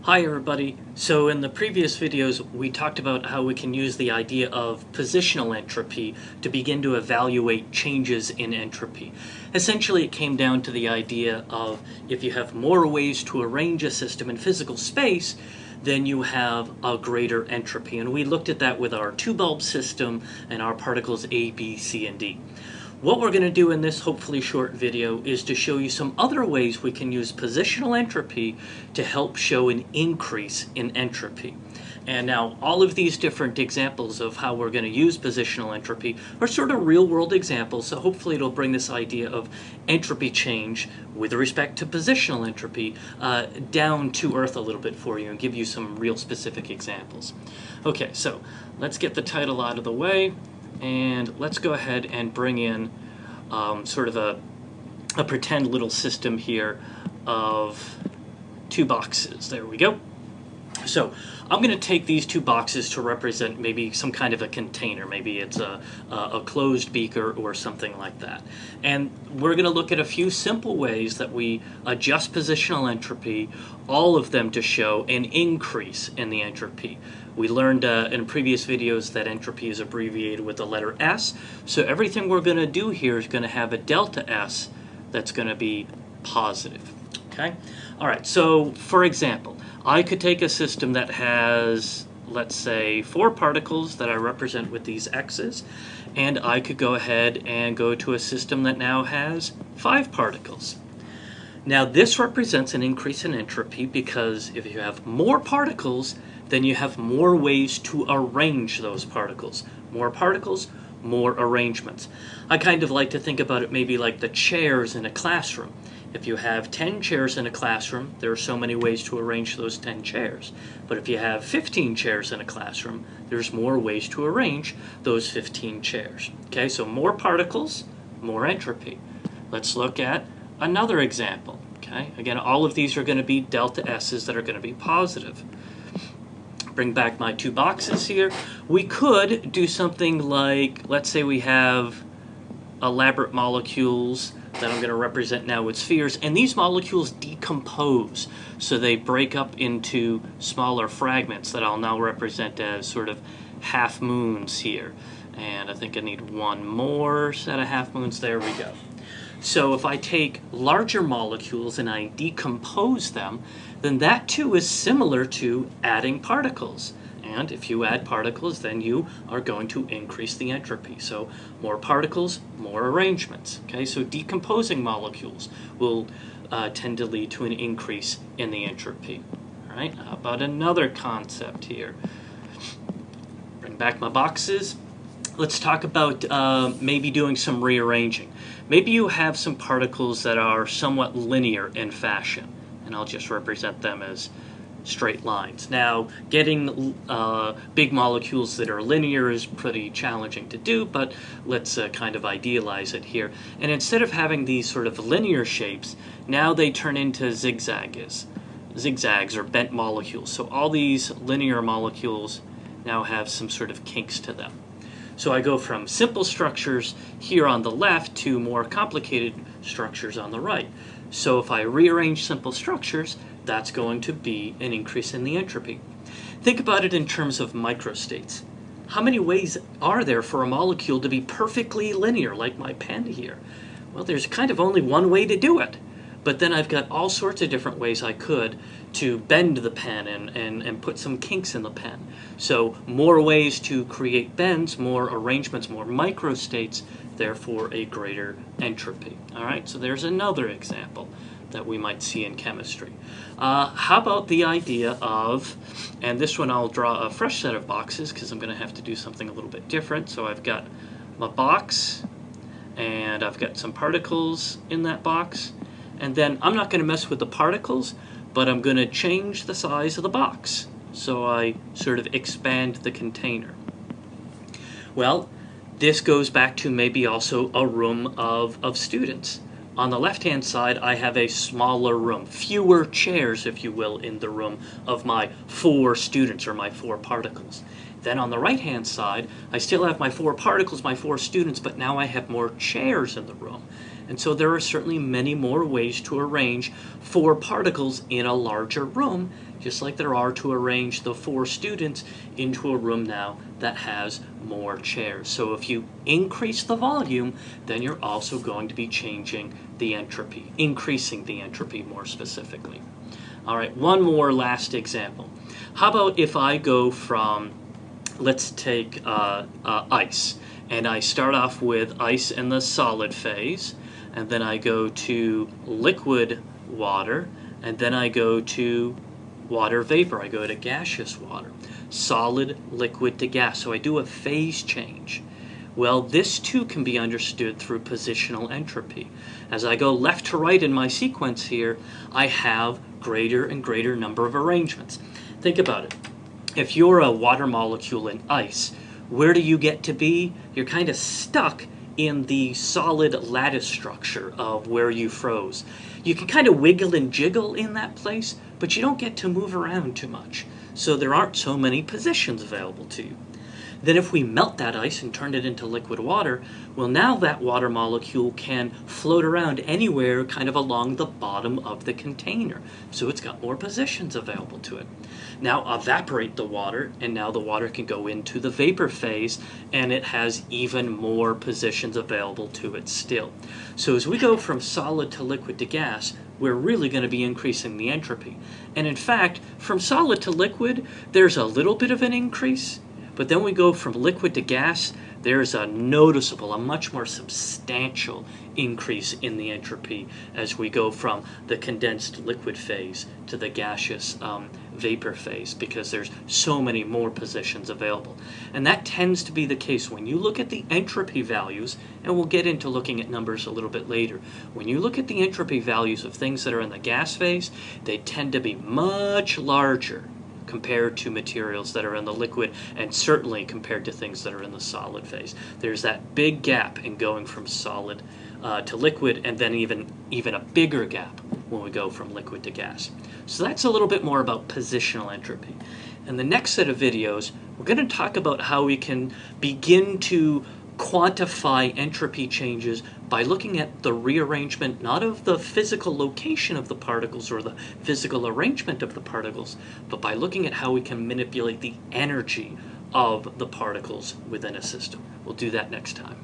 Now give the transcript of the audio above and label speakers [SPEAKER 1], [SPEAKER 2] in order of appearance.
[SPEAKER 1] Hi everybody. So in the previous videos we talked about how we can use the idea of positional entropy to begin to evaluate changes in entropy. Essentially it came down to the idea of if you have more ways to arrange a system in physical space, then you have a greater entropy. And we looked at that with our two-bulb system and our particles A, B, C, and D. What we're going to do in this hopefully short video is to show you some other ways we can use positional entropy to help show an increase in entropy. And now all of these different examples of how we're going to use positional entropy are sort of real-world examples, so hopefully it'll bring this idea of entropy change with respect to positional entropy down to earth a little bit for you and give you some real specific examples. Okay, so let's get the title out of the way. And let's go ahead and bring in sort of a pretend little system here of two boxes. There we go. So I'm going to take these two boxes to represent maybe some kind of a container. Maybe it's a closed beaker or something like that. And we're going to look at a few simple ways that we adjust positional entropy, all of them to show an increase in the entropy. We learned in previous videos that entropy is abbreviated with the letter S, so everything we're going to do here is going to have a delta S that's going to be positive. Okay? All right, so for example, I could take a system that has, let's say, 4 particles that I represent with these X's, and I could go ahead and go to a system that now has 5 particles. Now this represents an increase in entropy because if you have more particles, then you have more ways to arrange those particles. More particles, more arrangements. I kind of like to think about it maybe like the chairs in a classroom. If you have 10 chairs in a classroom, there are so many ways to arrange those 10 chairs. But if you have 15 chairs in a classroom, there's more ways to arrange those 15 chairs. Okay, so more particles, more entropy. Let's look at another example. Okay, again, all of these are going to be delta S's that are going to be positive. Bring back my two boxes here. We could do something like, let's say we have elaborate molecules that I'm going to represent now with spheres, and these molecules decompose, so they break up into smaller fragments that I'll now represent as sort of half moons here. And I think I need one more set of half moons. There we go. So if I take larger molecules and I decompose them, then that too is similar to adding particles. And if you add particles, then you are going to increase the entropy. So more particles, more arrangements. Okay, so decomposing molecules will tend to lead to an increase in the entropy. All right, how about another concept here? Bring back my boxes. Let's talk about maybe doing some rearranging. Maybe you have some particles that are somewhat linear in fashion, and I'll just represent them as straight lines. Now, getting big molecules that are linear is pretty challenging to do, but let's kind of idealize it here. And instead of having these sort of linear shapes, now they turn into zigzags or bent molecules. So all these linear molecules now have some sort of kinks to them. So I go from simple structures here on the left to more complicated structures on the right. So if I rearrange simple structures, that's going to be an increase in the entropy. Think about it in terms of microstates. How many ways are there for a molecule to be perfectly linear, like my pen here? Well, there's kind of only one way to do it. But then I've got all sorts of different ways I could to bend the pen and put some kinks in the pen. So more ways to create bends, more arrangements, more microstates, therefore a greater entropy. All right, so there's another example that we might see in chemistry. How about the idea of, and this one I'll draw a fresh set of boxes because I'm going to have to do something a little bit different. So I've got my box, and I've got some particles in that box. And then I'm not going to mess with the particles, but I'm going to change the size of the box. So I sort of expand the container. Well, this goes back to maybe also a room of students. On the left-hand side, I have a smaller room, fewer chairs, if you will, in the room of my 4 students or my 4 particles. Then on the right-hand side, I still have my 4 particles, my 4 students, but now I have more chairs in the room. And so there are certainly many more ways to arrange 4 particles in a larger room, just like there are to arrange the 4 students into a room now that has more chairs. So if you increase the volume, then you're also going to be changing the entropy, increasing the entropy more specifically. All right, one more last example. How about if I go from, let's take ice, and I start off with ice in the solid phase, and then I go to liquid water, and then I go to water vapor. I go to gaseous water. Solid, liquid to gas. So I do a phase change. Well, this too can be understood through positional entropy. As I go left to right in my sequence here, I have greater and greater number of arrangements. Think about it. If you're a water molecule in ice, where do you get to be? You're kind of stuck in the solid lattice structure of where you froze. You can kind of wiggle and jiggle in that place, but you don't get to move around too much. So there aren't so many positions available to you. Then if we melt that ice and turn it into liquid water, well, now that water molecule can float around anywhere kind of along the bottom of the container. So it's got more positions available to it. Now evaporate the water, and now the water can go into the vapor phase, and it has even more positions available to it still. So as we go from solid to liquid to gas, we're really going to be increasing the entropy. And in fact, from solid to liquid, there's a little bit of an increase. But then we go from liquid to gas, there's a noticeable, a much more substantial increase in the entropy as we go from the condensed liquid phase to the gaseous vapor phase, because there's so many more positions available. And that tends to be the case when you look at the entropy values, and we'll get into looking at numbers a little bit later. When you look at the entropy values of things that are in the gas phase, they tend to be much larger compared to materials that are in the liquid, and certainly compared to things that are in the solid phase. There's that big gap in going from solid to liquid, and then even a bigger gap when we go from liquid to gas. So that's a little bit more about positional entropy. In the next set of videos, we're going to talk about how we can begin to quantify entropy changes by looking at the rearrangement, not of the physical location of the particles or the physical arrangement of the particles, but by looking at how we can manipulate the energy of the particles within a system. We'll do that next time.